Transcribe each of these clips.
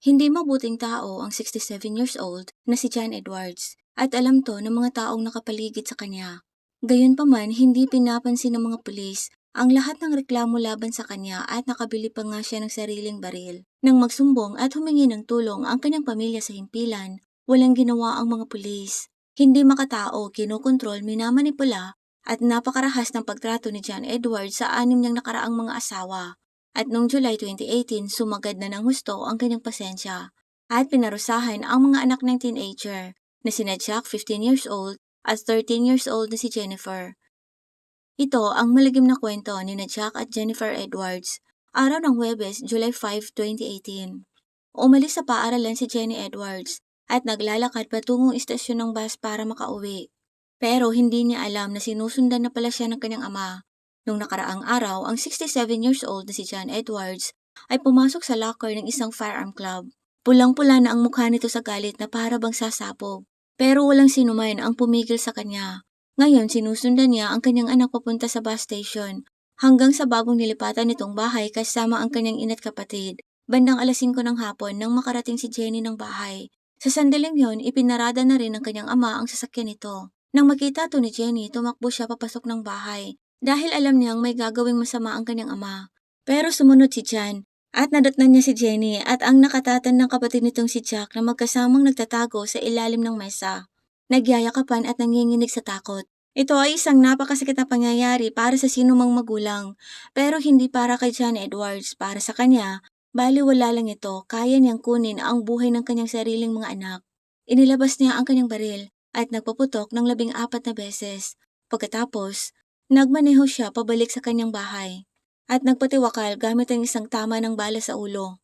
Hindi mabuting tao ang 67 years old na si John Edwards at alam to ng mga taong nakapaligid sa kanya. Gayunpaman, hindi pinapansin ng mga pulis ang lahat ng reklamo laban sa kanya at nakabili pa nga siya ng sariling baril. Nang magsumbong at humingi ng tulong ang kanyang pamilya sa himpilan, walang ginawa ang mga pulis. Hindi makatao, kinokontrol, minamanipula at napakarahas ng pagtrato ni John Edwards sa anim niyang nakaraang mga asawa. At noong July 2018, sumagad na ng husto ang kanyang pasensya at pinarusahan ang mga anak ng teenager na sina Jack 15 years old at 13 years old na si Jennifer. Ito ang malagim na kwento ni na Jack at Jennifer Edwards, araw ng Huwebes, July 5, 2018. Umalis sa paaralan si Jenny Edwards at naglalakad patungong istasyon ng bus para makauwi. Pero hindi niya alam na sinusundan na pala siya ng kanyang ama. Nung nakaraang araw, ang 67 years old na si John Edwards ay pumasok sa locker ng isang firearm club. Pulang-pula na ang mukha nito sa galit na para bang sasabog. Pero walang sinuman ang pumigil sa kanya. Ngayon sinusundan niya ang kanyang anak papunta sa bus station hanggang sa bagong nilipatan nitong bahay kasama ang kanyang ina't kapatid. Bandang alas 5 ng hapon nang makarating si Jenny ng bahay. Sa sandaling yon, ipinarada na rin ng kanyang ama ang sasakyan nito. Nang makita to ni Jenny, tumakbo siya papasok ng bahay dahil alam niyang may gagawing masama ang kanyang ama. Pero sumunod si John at nadatnan niya si Jenny at ang nakatatan ng kapatid nitong si Jack na magkasamang nagtatago sa ilalim ng mesa. Nagyayakapan at nanginginig sa takot. Ito ay isang napakasakit na pangyayari para sa sinumang magulang, pero hindi para kay John Edwards. Para sa kanya, baliwala lang ito, kaya niyang kunin ang buhay ng kanyang sariling mga anak. Inilabas niya ang kanyang baril at nagpaputok ng 14 na beses. Pagkatapos, nagmaneho siya pabalik sa kanyang bahay at nagpatiwakal gamit ang isang tama ng bala sa ulo.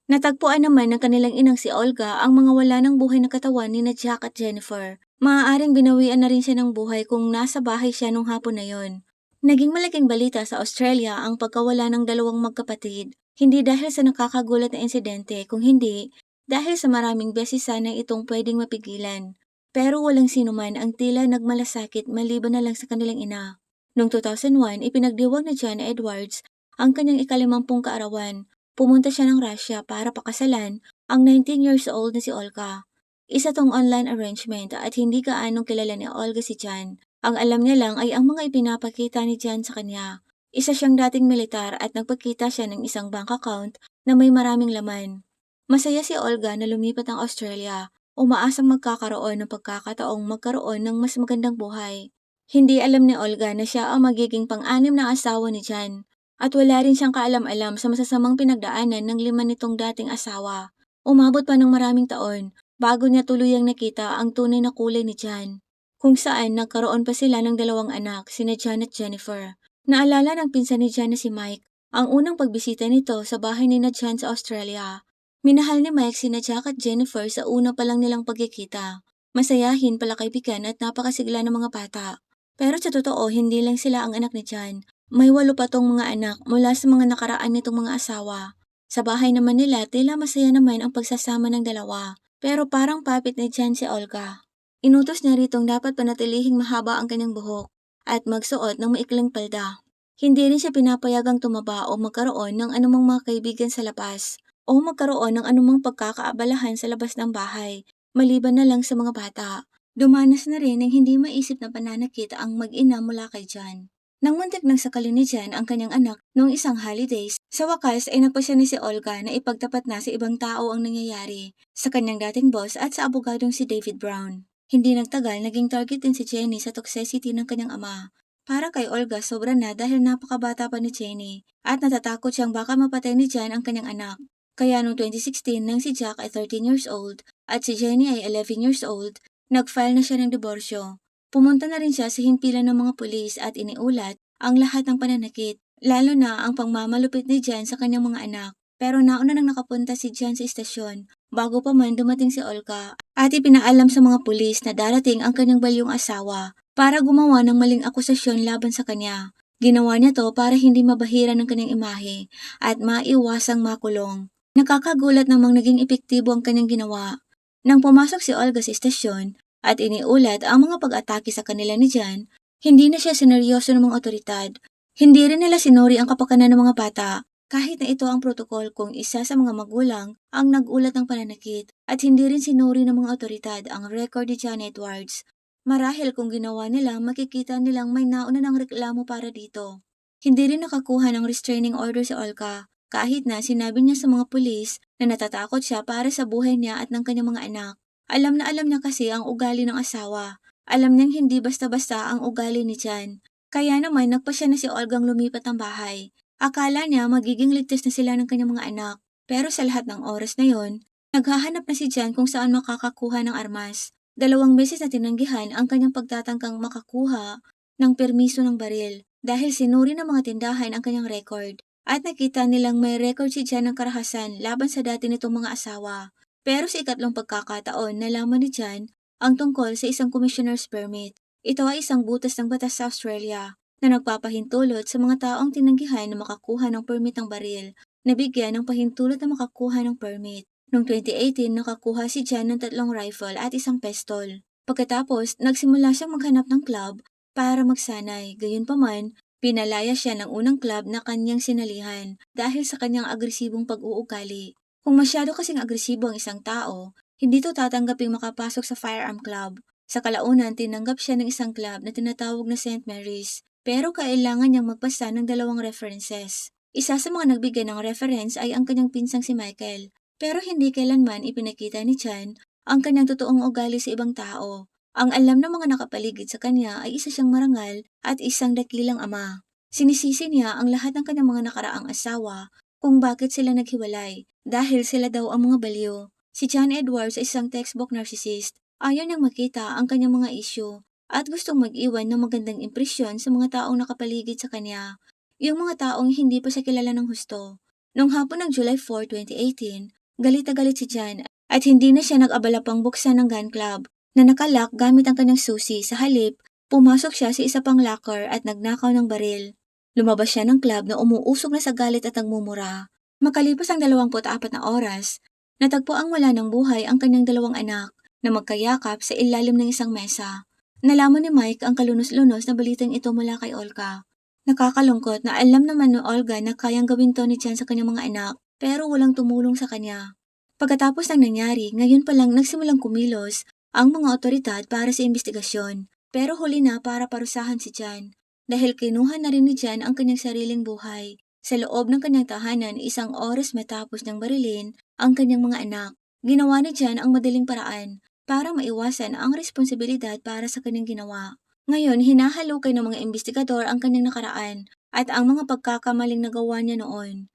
Natagpuan naman ng kanilang inang si Olga ang mga wala ng buhay na katawan ni na Jack at Jennifer. Maaaring binawian na rin siya ng buhay kung nasa bahay siya nung hapon na yon. Naging malaking balita sa Australia ang pagkawala ng dalawang magkapatid, hindi dahil sa nakakagulat na insidente, kung hindi dahil sa maraming beses sana itong pwedeng mapigilan. Pero walang sinuman ang tila nagmalasakit maliban na lang sa kanilang ina. Noong 2001, ipinagdiwang ni John Edwards ang kanyang ika-50 kaarawan. Pumunta siya ng Russia para pakasalan ang 19 years old na si Olga. Isa tong online arrangement at hindi gaanong kilala ni Olga si John. Ang alam niya lang ay ang mga ipinapakita ni John sa kanya. Isa siyang dating militar at nagpakita siya ng isang bank account na may maraming laman. Masaya si Olga na lumipat ng Australia. Umaasang magkakaroon ng pagkakataong magkaroon ng mas magandang buhay. Hindi alam ni Olga na siya ang magiging pang-anim na asawa ni John. At wala rin siyang kaalam-alam sa masasamang pinagdaanan ng 5 nitong dating asawa. Umabot pa ng maraming taon bago niya tuluyang nakita ang tunay na kulay ni John. Kung saan nagkaroon pa sila ng 2 anak, sina John at Jennifer. Naalala ng pinsan ni John na si Mike, ang unang pagbisita nito sa bahay ni na John sa Australia. Minahal ni Mike sina Jack at Jennifer sa una pa lang nilang pagkikita. Masayahin, palakaibigan at napakasigla ng mga bata. Pero sa totoo, hindi lang sila ang anak ni John. May 8 pa tong mga anak mula sa mga nakaraan nitong mga asawa. Sa bahay naman nila, tila masaya naman ang pagsasama ng dalawa. Pero parang papit ni John si Olga. Inutos niya ritong dapat panatilihing mahaba ang kanyang buhok at magsuot ng maikling palda. Hindi rin siya pinapayagang tumaba o magkaroon ng anumang mga kaibigan sa labas o magkaroon ng anumang pagkakaabalahan sa labas ng bahay, maliban na lang sa mga bata. Dumanas na rin ng hindi maisip na pananakit ang mag-ina mula kay John. Nang muntik nang sakalin ni John ang kanyang anak noong isang holidays, sa wakas ay nagpasya ni si Olga na ipagtapat na sa ibang tao ang nangyayari, sa kanyang dating boss at sa abogadong si David Brown. Hindi nagtagal, naging target din si Jenny sa toxicity ng kanyang ama. Para kay Olga, sobra na dahil napakabata pa ni Jenny at natatakot siyang baka mapatay ni John ang kanyang anak. Kaya noong 2016 nang si Jack ay 13 years old at si Jenny ay 11 years old, nag-file na siya ng diborsyo. Pumunta na rin siya sa himpilan ng mga pulis at iniulat ang lahat ng pananakit, lalo na ang pangmamalupit ni John sa kanyang mga anak. Pero nauna nang nakapunta si John sa istasyon bago pa man dumating si Olga at ipinaalam sa mga pulis na darating ang kanyang balyong asawa para gumawa ng maling akusasyon laban sa kanya. Ginawa niya to para hindi mabahira ng kanyang imahe at maiwasang makulong. Nakakagulat namang naging epektibo ang kanyang ginawa. Nang pumasok si Olga sa istasyon at iniulat ang mga pag-atake sa kanila ni John, hindi na siya sineryoso ng mga otoridad. Hindi rin nila sinuri ang kapakanan ng mga bata Kahit na ito ang protokol kung isa sa mga magulang ang nag-ulat ng pananakit at hindi rin sinuri ng mga otoridad ang record ni John Edwards. Marahil kung ginawa nila, makikita nilang may nauna ng reklamo para dito. Hindi rin nakakuha ng restraining order si Olga kahit na sinabi niya sa mga pulis na natatakot siya para sa buhay niya at ng kanyang mga anak. Alam na alam niya kasi ang ugali ng asawa. Alam niyang hindi basta-basta ang ugali ni John. Kaya naman nagpasya na si Olgang lumipat ng bahay. Akala niya magiging ligtas na sila ng kanyang mga anak, pero sa lahat ng oras na yon, naghahanap na si John kung saan makakakuha ng armas. 2 beses na tinanggihan ang kanyang pagtatangkang makakuha ng permiso ng baril dahil sinuri ng mga tindahan ang kanyang record at nakita nilang may record si John ng karahasan laban sa dati nitong mga asawa. Pero sa ikatlong pagkakataon, nalaman ni John ang tungkol sa isang commissioner's permit. Ito ay isang butas ng batas sa Australia na nagpapahintulot sa mga taong tinanggihan na makakuha ng permit ng baril, na bigyan ng pahintulot na makakuha ng permit. Noong 2018, nakakuha si John ng 3 rifle at isang pistol. Pagkatapos, nagsimula siyang maghanap ng club para magsanay. Gayunpaman, pinalaya siya ng unang club na kanyang sinalihan dahil sa kanyang agresibong pag-uugali. Kung masyado kasing agresibo ang isang tao, hindi to tatanggaping makapasok sa firearm club. Sa kalaunan, tinanggap siya ng isang club na tinatawag na St. Mary's. Pero kailangan niyang magpasa ng 2 references. Isa sa mga nagbigay ng reference ay ang kanyang pinsang si Michael. Pero hindi kailanman ipinakita ni Chan ang kanyang totoong ugali sa ibang tao. Ang alam ng mga nakapaligid sa kanya ay isa siyang marangal at isang dakilang ama. Sinisisi niya ang lahat ng kanyang mga nakaraang asawa kung bakit sila naghiwalay dahil sila daw ang mga baliw. Si John Edwards ay isang textbook narcissist. Ayaw niyang makita ang kanyang mga issue at gustong mag-iwan ng magandang impresyon sa mga taong nakapaligid sa kanya, yung mga taong hindi pa siya kilala ng husto. Noong hapon ng July 4, 2018, galit na galit si Jan at hindi na siya nag-abala pang buksan ng gun club na nakalak gamit ang kanyang susi. Sa halip, pumasok siya sa isa pang locker at nagnakaw ng baril. Lumabas siya ng club na umuusok na sa galit at nagmumura. Makalipas ang 24 na oras, natagpo ang wala ng buhay ang kanyang 2 anak na magkayakap sa ilalim ng isang mesa. Nalaman ni Mike ang kalunos-lunos na balitang ito mula kay Olga. Nakakalungkot na alam naman ni Olga na kayang gawin to ni Jan sa kanyang mga anak, pero walang tumulong sa kanya. Pagkatapos ng nangyari, ngayon pa lang nagsimulang kumilos ang mga otoridad para sa investigasyon, pero huli na para parusahan si Jan. Dahil kinuha na rin ni Jan ang kanyang sariling buhay. Sa loob ng kanyang tahanan, 1 oras matapos niyang barilin ang kanyang mga anak. Ginawa ni Jan ang madaling paraan para maiwasan ang responsibilidad para sa kanyang ginawa. Ngayon, hinahalukay ng mga investigador ang kanyang nakaraan at ang mga pagkakamaling nagawa niya noon.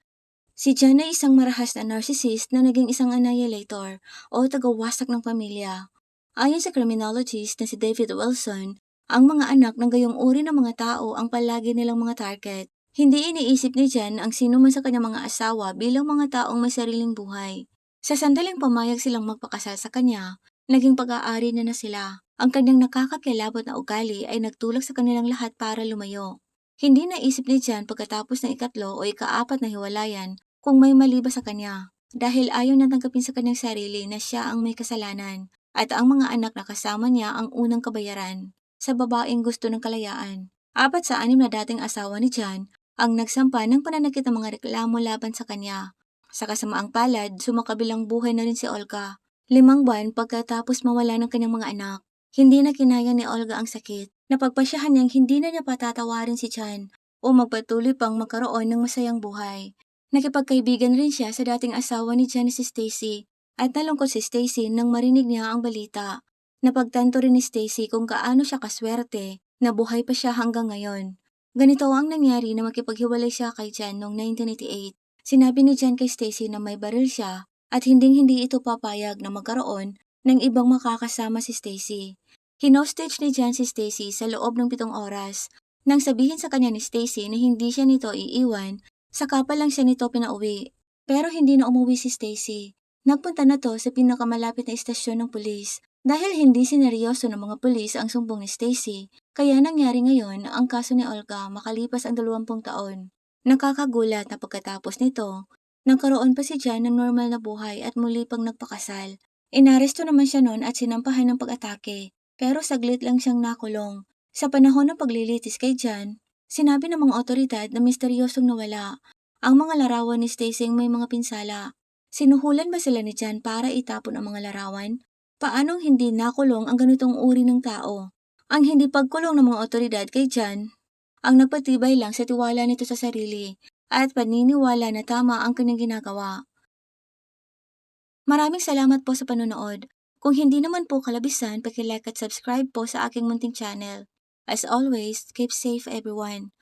Si Jan ay isang marahas na narcissist na naging isang annihilator o tagawasak ng pamilya. Ayon sa criminologist na si David Wilson, ang mga anak ng gayong uri ng mga tao ang palagi nilang mga target. Hindi iniisip ni Jan ang sino man sa kanyang mga asawa bilang mga taong may sariling buhay. Sa sandaling pumayag silang magpakasal sa kanya, naging pag-aari na sila. Ang kanyang nakakakilabot na ugali ay nagtulak sa kanilang lahat para lumayo. Hindi naisip ni Jan pagkatapos ng 3 o 4 na hiwalayan kung may mali ba sa kanya, dahil ayaw na tanggapin sa kanyang sarili na siya ang may kasalanan at ang mga anak na kasama niya ang unang kabayaran sa babaeng gusto ng kalayaan. 4 sa 6 na dating asawa ni Jan ang nagsampa ng pananakit ng mga reklamo laban sa kanya. Sa kasamaang palad, sumakabilang buhay na rin si Olga. 5 buwan pagkatapos mawala ng kanyang mga anak, hindi na kinaya ni Olga ang sakit. Napagpasyahan niyang hindi na niya patatawarin si Jan o magpatuloy pang magkaroon ng masayang buhay. Nakipagkaibigan rin siya sa dating asawa ni Jan, si Stacy, at nalungkot si Stacy nang marinig niya ang balita. Napagtanto rin ni Stacy kung gaano siya kaswerte na buhay pa siya hanggang ngayon. Ganito ang nangyari na makipaghiwalay siya kay Jan noong 1988. Sinabi ni Jan kay Stacy na may baril siya at hinding-hindi ito papayag na magkaroon ng ibang makakasama si Stacy. Hinostage ni Jan si Stacy sa loob ng 7 oras. Nang sabihin sa kanya ni Stacy na hindi siya nito iiwan, saka pa lang siya nito pinauwi. Pero hindi na umuwi si Stacy. Nagpunta na to sa pinakamalapit na istasyon ng pulis. Dahil hindi sineryoso ng mga pulis ang sumbong ni Stacy, kaya nangyari ngayon ang kaso ni Olga makalipas ang 20 taon. Nakakagulat na pagkatapos nito, nagkaroon pa si Jan ng normal na buhay at muli pang nagpakasal. Inaresto naman siya noon at sinampahan ng pag-atake, pero saglit lang siyang nakulong. Sa panahon ng paglilitis kay Jan, sinabi ng mga otoridad na misteryosong nawala. Ang mga larawan ni Stacy may mga pinsala. Sinuhulan ba sila ni Jan para itapon ang mga larawan? Paanong hindi nakulong ang ganitong uri ng tao? Ang hindi pagkulong ng mga otoridad kay Jan ang nagpatibay lang sa tiwala nito sa sarili at paniniwala na tama ang kanyang ginagawa. Maraming salamat po sa panonood. Kung hindi naman po kalabisan, paki-like at subscribe po sa aking munting channel. As always, keep safe everyone.